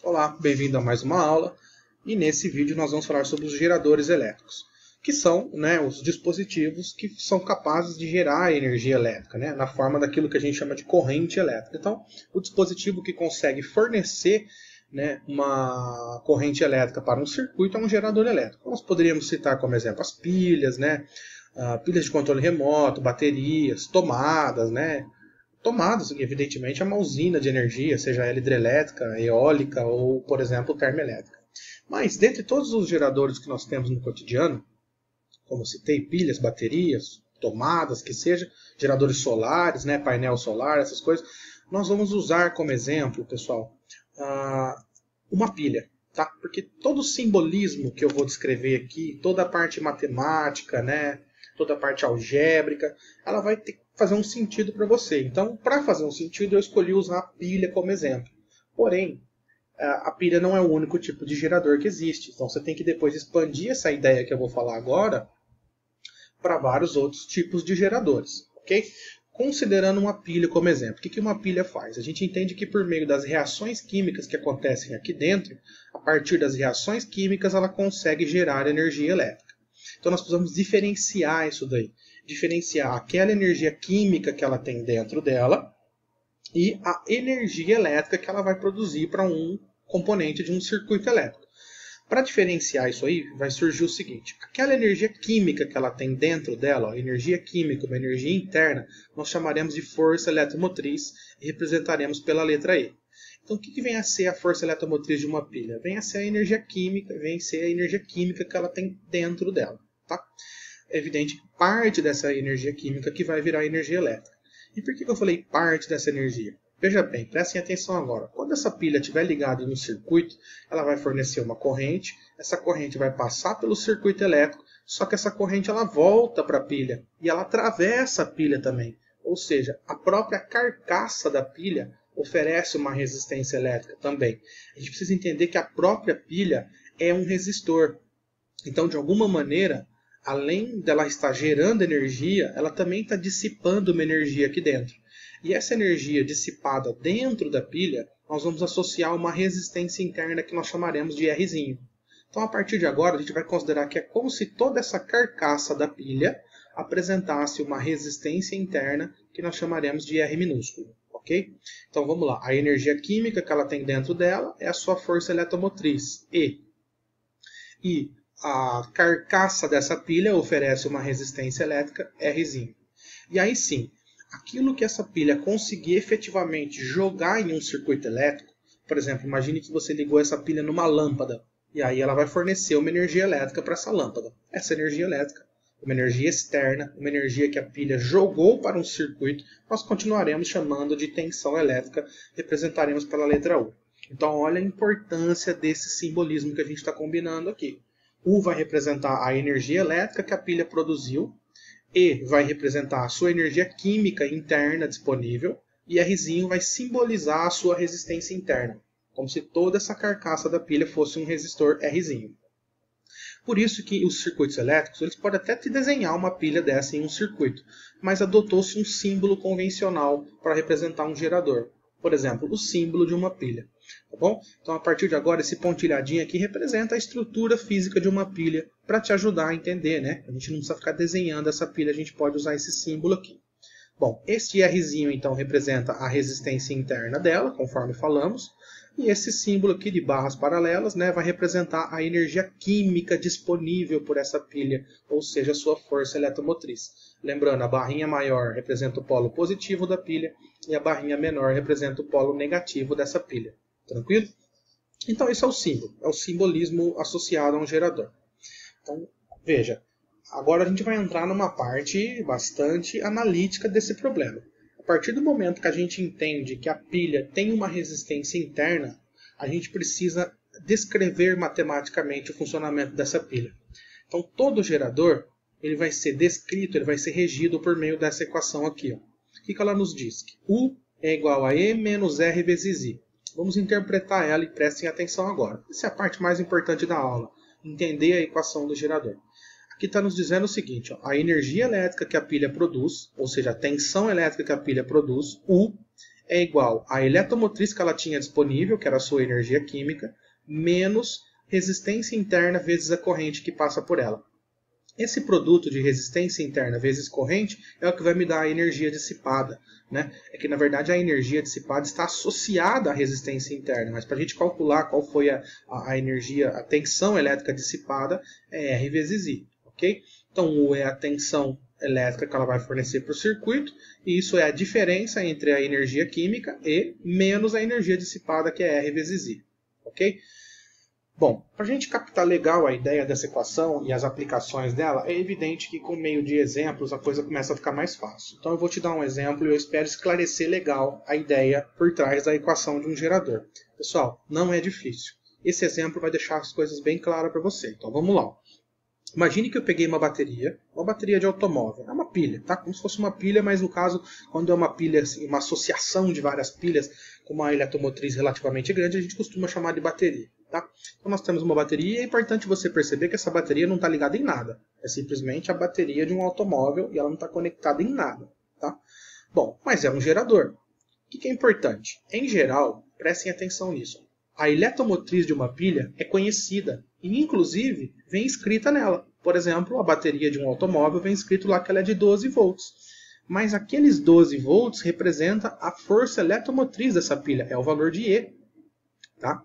Olá, bem-vindo a mais uma aula e nesse vídeo nós vamos falar sobre os geradores elétricos, que são os dispositivos que são capazes de gerar energia elétrica, na forma daquilo que a gente chama de corrente elétrica. Então, o dispositivo que consegue fornecer uma corrente elétrica para um circuito é um gerador elétrico. Nós poderíamos citar como exemplo as pilhas, pilhas de controle remoto, baterias, tomadas, Tomadas, evidentemente, é uma usina de energia, seja ela hidrelétrica, eólica ou, por exemplo, termoelétrica. Mas, dentre todos os geradores que nós temos no cotidiano, como citei, pilhas, baterias, tomadas, que seja, geradores solares, painel solar, essas coisas, nós vamos usar como exemplo, pessoal, uma pilha. Tá? Porque todo o simbolismo que eu vou descrever aqui, toda a parte matemática, toda a parte algébrica, ela vai ter que fazer um sentido para você. Então, para fazer um sentido, eu escolhi usar a pilha como exemplo. Porém, a pilha não é o único tipo de gerador que existe. Então, você tem que depois expandir essa ideia que eu vou falar agora para vários outros tipos de geradores. Ok? Considerando uma pilha como exemplo, o que uma pilha faz? A gente entende que por meio das reações químicas que acontecem aqui dentro, a partir das reações químicas, ela consegue gerar energia elétrica. Então nós precisamos diferenciar isso daí. Diferenciar aquela energia química que ela tem dentro dela e a energia elétrica que ela vai produzir para um componente de um circuito elétrico. Para diferenciar isso aí, vai surgir o seguinte. Aquela energia química que ela tem dentro dela, energia química, uma energia interna, nós chamaremos de força eletromotriz e representaremos pela letra E. Então, o que vem a ser a força eletromotriz de uma pilha? Vem a ser a energia química, que ela tem dentro dela. Tá? É evidente que parte dessa energia química que vai virar energia elétrica. E por que eu falei parte dessa energia? Veja bem, prestem atenção agora. Quando essa pilha estiver ligada no circuito, ela vai fornecer uma corrente. Essa corrente vai passar pelo circuito elétrico, só que essa corrente ela volta para a pilha e ela atravessa a pilha também. Ou seja, a própria carcaça da pilha oferece uma resistência elétrica também. A gente precisa entender que a própria pilha é um resistor. Então, de alguma maneira, além dela estar gerando energia, ela também está dissipando uma energia aqui dentro. E essa energia dissipada dentro da pilha, nós vamos associar uma resistência interna que nós chamaremos de Rzinho. Então, a partir de agora, a gente vai considerar que é como se toda essa carcaça da pilha apresentasse uma resistência interna que nós chamaremos de R minúsculo. Ok? Então, vamos lá. A energia química que ela tem dentro dela é a sua força eletromotriz, E. E a carcaça dessa pilha oferece uma resistência elétrica, Rzinho. E aí sim, aquilo que essa pilha conseguir efetivamente jogar em um circuito elétrico, por exemplo, imagine que você ligou essa pilha numa lâmpada, e aí ela vai fornecer uma energia elétrica para essa lâmpada. Essa energia elétrica, uma energia externa, uma energia que a pilha jogou para um circuito, nós continuaremos chamando de tensão elétrica, representaremos pela letra U. Então olha a importância desse simbolismo que a gente está combinando aqui. U vai representar a energia elétrica que a pilha produziu, E vai representar a sua energia química interna disponível e Rzinho vai simbolizar a sua resistência interna, como se toda essa carcaça da pilha fosse um resistor Rzinho. Por isso que os circuitos elétricos, eles podem até te desenhar uma pilha dessa em um circuito, mas adotou-se um símbolo convencional para representar um gerador. Por exemplo, o símbolo de uma pilha. Tá bom? Então, a partir de agora, esse pontilhadinho aqui representa a estrutura física de uma pilha para te ajudar a entender, A gente não precisa ficar desenhando essa pilha, a gente pode usar esse símbolo aqui. Bom, este Rzinho, então, representa a resistência interna dela, conforme falamos, e esse símbolo aqui de barras paralelas vai representar a energia química disponível por essa pilha, ou seja, a sua força eletromotriz. Lembrando, a barrinha maior representa o polo positivo da pilha e a barrinha menor representa o polo negativo dessa pilha. Tranquilo? Então, esse é o símbolo, é o simbolismo associado a um gerador. Então, veja, agora a gente vai entrar numa parte bastante analítica desse problema. A partir do momento que a gente entende que a pilha tem uma resistência interna, a gente precisa descrever matematicamente o funcionamento dessa pilha. Então, todo gerador ele vai ser descrito, ele vai ser regido por meio dessa equação aqui. O que ela nos diz? Que U é igual a E menos R vezes I. Vamos interpretar ela e prestem atenção agora. Essa é a parte mais importante da aula, entender a equação do gerador. Aqui está nos dizendo o seguinte, a energia elétrica que a pilha produz, ou seja, a tensão elétrica que a pilha produz, U, é igual à eletromotriz que ela tinha disponível, que era a sua energia química, menos resistência interna vezes a corrente que passa por ela. Esse produto de resistência interna vezes corrente é o que vai me dar a energia dissipada, né? É que, na verdade, a energia dissipada está associada à resistência interna, mas para a gente calcular qual foi a energia, a tensão elétrica dissipada, é R vezes I, ok? Então, U é a tensão elétrica que ela vai fornecer para o circuito, e isso é a diferença entre a energia química E menos a energia dissipada, que é R vezes I, ok? Bom, para a gente captar legal a ideia dessa equação e as aplicações dela, é evidente que com meio de exemplos a coisa começa a ficar mais fácil. Então eu vou te dar um exemplo e eu espero esclarecer legal a ideia por trás da equação de um gerador. Pessoal, não é difícil. Esse exemplo vai deixar as coisas bem claras para você. Então vamos lá. Imagine que eu peguei uma bateria de automóvel. É uma pilha, tá? Como se fosse uma pilha, mas no caso, quando é uma pilha, assim, uma associação de várias pilhas, com uma eletromotriz relativamente grande, a gente costuma chamar de bateria, tá? Então nós temos uma bateria e é importante você perceber que essa bateria não está ligada em nada. É simplesmente a bateria de um automóvel e ela não está conectada em nada, tá? Bom, mas é um gerador. O que é importante? Em geral, prestem atenção nisso. A eletromotriz de uma pilha é conhecida e, inclusive, vem escrita nela. Por exemplo, a bateria de um automóvel vem escrito lá que ela é de 12 volts. Mas aqueles 12 volts representam a força eletromotriz dessa pilha, é o valor de E. Tá?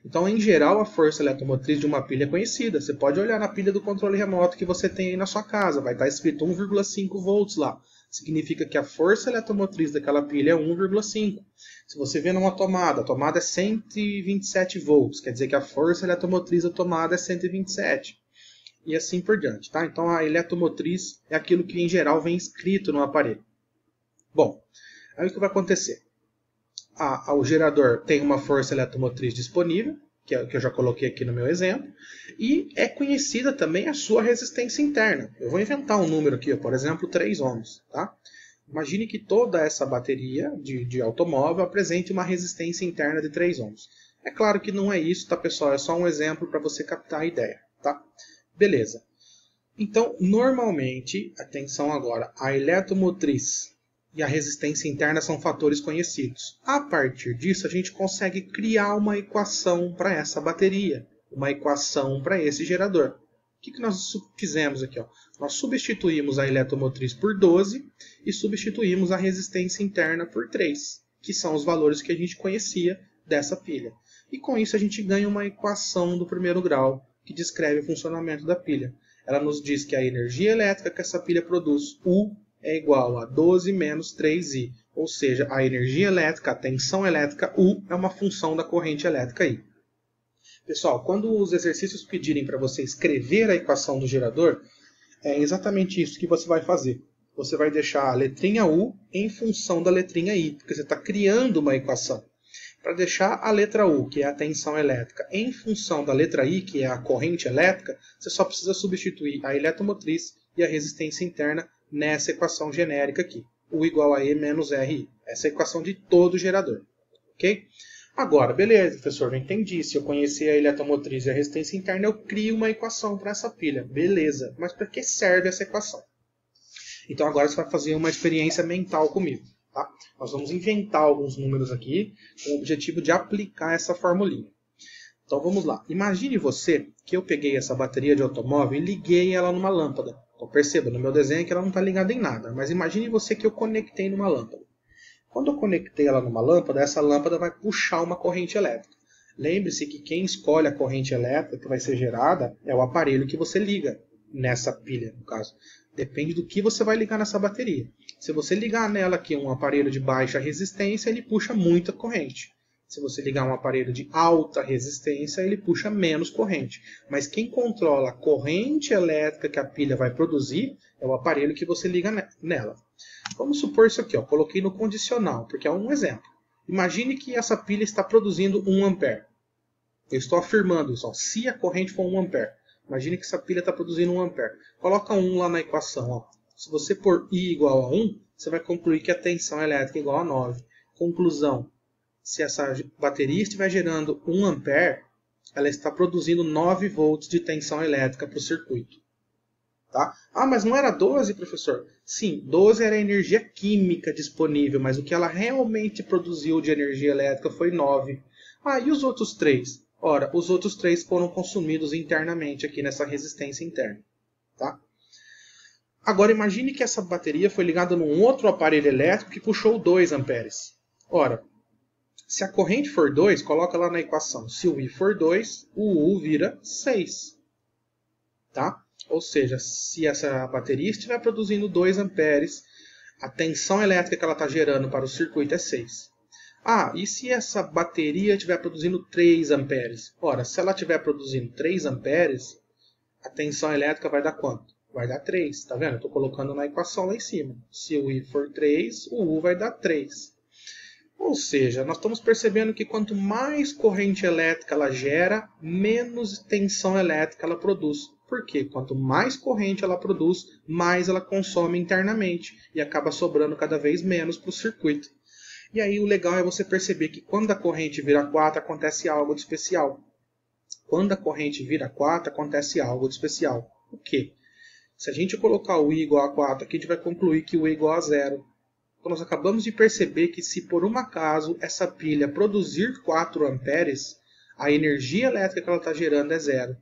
Então, em geral, a força eletromotriz de uma pilha é conhecida. Você pode olhar na pilha do controle remoto que você tem aí na sua casa. Vai estar escrito 1,5 volts lá. Significa que a força eletromotriz daquela pilha é 1,5. Se você vê numa tomada, a tomada é 127 volts. Quer dizer que a força eletromotriz da tomada é 127. E assim por diante. Tá? Então, a eletromotriz é aquilo que, em geral, vem escrito no aparelho. Bom, aí o que vai acontecer? O gerador tem uma força eletromotriz disponível, que é o que eu já coloquei aqui no meu exemplo, e é conhecida também a sua resistência interna. Eu vou inventar um número aqui, por exemplo, 3 ohms. Tá? Imagine que toda essa bateria de automóvel apresente uma resistência interna de 3 ohms. É claro que não é isso, tá, pessoal? É só um exemplo para você captar a ideia. Tá? Beleza. Então, normalmente, atenção agora, a eletromotriz e a resistência interna são fatores conhecidos. A partir disso, a gente consegue criar uma equação para essa bateria, uma equação para esse gerador. O que nós fizemos aqui? Ó? Nós substituímos a eletromotriz por 12 e substituímos a resistência interna por 3, que são os valores que a gente conhecia dessa pilha. E com isso a gente ganha uma equação do primeiro grau que descreve o funcionamento da pilha. Ela nos diz que a energia elétrica que essa pilha produz, U, é igual a 12 menos 3I. Ou seja, a energia elétrica, a tensão elétrica, U, é uma função da corrente elétrica I. Pessoal, quando os exercícios pedirem para você escrever a equação do gerador, é exatamente isso que você vai fazer. Você vai deixar a letrinha U em função da letrinha I, porque você está criando uma equação. Para deixar a letra U, que é a tensão elétrica, em função da letra I, que é a corrente elétrica, você só precisa substituir a eletromotriz e a resistência interna nessa equação genérica aqui. U igual a E menos RI. Essa é a equação de todo gerador. Ok? Agora, beleza, professor, eu entendi. Se eu conhecer a eletromotriz e a resistência interna, eu crio uma equação para essa pilha. Beleza. Mas para que serve essa equação? Então agora você vai fazer uma experiência mental comigo. Tá? Nós vamos inventar alguns números aqui com o objetivo de aplicar essa formulinha. Então vamos lá. Imagine você que eu peguei essa bateria de automóvel e liguei ela numa lâmpada. Então perceba, no meu desenho que ela não está ligada em nada. Mas imagine você que eu conectei numa lâmpada. Quando eu conectei ela numa lâmpada, essa lâmpada vai puxar uma corrente elétrica. Lembre-se que quem escolhe a corrente elétrica que vai ser gerada é o aparelho que você liga nessa pilha, no caso. Depende do que você vai ligar nessa bateria. Se você ligar nela aqui um aparelho de baixa resistência, ele puxa muita corrente. Se você ligar um aparelho de alta resistência, ele puxa menos corrente. Mas quem controla a corrente elétrica que a pilha vai produzir é o aparelho que você liga nela. Vamos supor isso aqui, ó, coloquei no condicional, porque é um exemplo. Imagine que essa pilha está produzindo 1 ampere. Eu estou afirmando isso, ó, se a corrente for 1 ampere. Imagine que essa pilha está produzindo 1 ampere. Coloca 1 lá na equação. Ó. Se você pôr I igual a 1, você vai concluir que a tensão elétrica é igual a 9. Conclusão. Se essa bateria estiver gerando 1 ampere, ela está produzindo 9 volts de tensão elétrica para o circuito. Tá? Ah, mas não era 12, professor? Sim, 12 era a energia química disponível, mas o que ela realmente produziu de energia elétrica foi 9. Ah, e os outros 3? Ora, os outros 3 foram consumidos internamente aqui nessa resistência interna. Tá? Agora imagine que essa bateria foi ligada num outro aparelho elétrico que puxou 2 amperes. Ora, se a corrente for 2, coloca lá na equação. Se o I for 2, o U vira 6. Tá? Ou seja, se essa bateria estiver produzindo 2 amperes, a tensão elétrica que ela está gerando para o circuito é 6. Ah, e se essa bateria estiver produzindo 3 amperes? Ora, se ela estiver produzindo 3 amperes, a tensão elétrica vai dar quanto? Vai dar 3, tá vendo? Eu estou colocando na equação lá em cima. Se o I for 3, o U vai dar 3. Ou seja, nós estamos percebendo que quanto mais corrente elétrica ela gera, menos tensão elétrica ela produz. Por quê? Quanto mais corrente ela produz, mais ela consome internamente e acaba sobrando cada vez menos para o circuito. E aí o legal é você perceber que quando a corrente vira 4, acontece algo de especial. Quando a corrente vira 4, acontece algo de especial. O quê? Se a gente colocar o I igual a 4 aqui, a gente vai concluir que o I é igual a 0. Então nós acabamos de perceber que se por um acaso essa pilha produzir 4 amperes, a energia elétrica que ela está gerando é 0.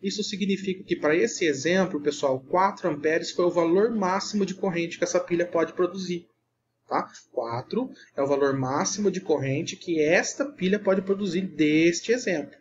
Isso significa que para esse exemplo, pessoal, 4 amperes foi o valor máximo de corrente que essa pilha pode produzir. Tá? 4 é o valor máximo de corrente que esta pilha pode produzir deste exemplo.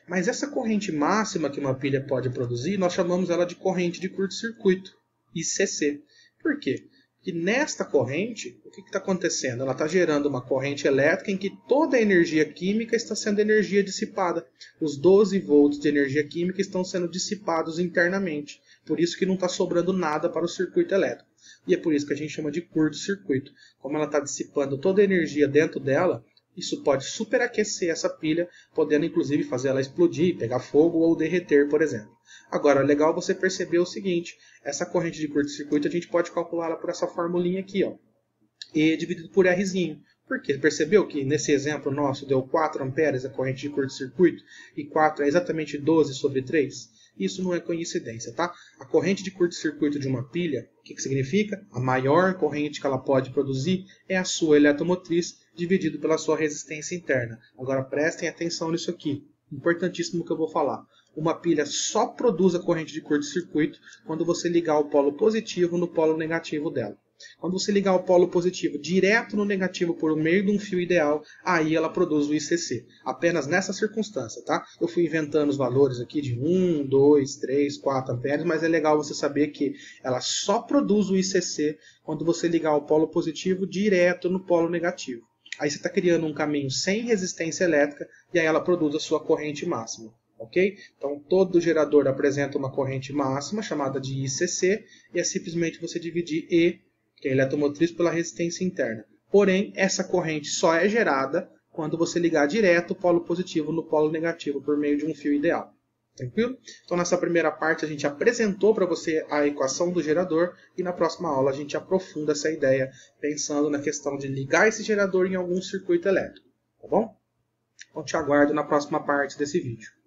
Mas essa corrente máxima que uma pilha pode produzir, nós chamamos ela de corrente de curto-circuito, ICC. Por quê? Porque nesta corrente, o que está acontecendo? Ela está gerando uma corrente elétrica em que toda a energia química está sendo energia dissipada. Os 12 volts de energia química estão sendo dissipados internamente. Por isso que não está sobrando nada para o circuito elétrico. E é por isso que a gente chama de curto-circuito. Como ela está dissipando toda a energia dentro dela, isso pode superaquecer essa pilha, podendo inclusive fazer ela explodir, pegar fogo ou derreter, por exemplo. Agora, é legal você perceber o seguinte, essa corrente de curto-circuito a gente pode calculá-la por essa formulinha aqui, ó, E dividido por Rzinho. Por quê? Percebeu que nesse exemplo nosso deu 4 amperes a corrente de curto-circuito e 4 é exatamente 12 sobre 3? Isso não é coincidência, tá? A corrente de curto-circuito de uma pilha, o que significa? A maior corrente que ela pode produzir é a sua eletromotriz dividido pela sua resistência interna. Agora prestem atenção nisso aqui. Importantíssimo que eu vou falar. Uma pilha só produz a corrente de curto-circuito quando você ligar o polo positivo no polo negativo dela. Quando você ligar o polo positivo direto no negativo por meio de um fio ideal, aí ela produz o ICC. Apenas nessa circunstância, tá? Eu fui inventando os valores aqui de 1, 2, 3, 4 amperes, mas é legal você saber que ela só produz o ICC quando você ligar o polo positivo direto no polo negativo. Aí você está criando um caminho sem resistência elétrica e aí ela produz a sua corrente máxima. Ok? Então todo gerador apresenta uma corrente máxima chamada de ICC e é simplesmente você dividir E, que é a eletromotriz, pela resistência interna. Porém, essa corrente só é gerada quando você ligar direto o polo positivo no polo negativo por meio de um fio ideal. Tranquilo? Então nessa primeira parte a gente apresentou para você a equação do gerador e na próxima aula a gente aprofunda essa ideia pensando na questão de ligar esse gerador em algum circuito elétrico. Tá bom? Então te aguardo na próxima parte desse vídeo.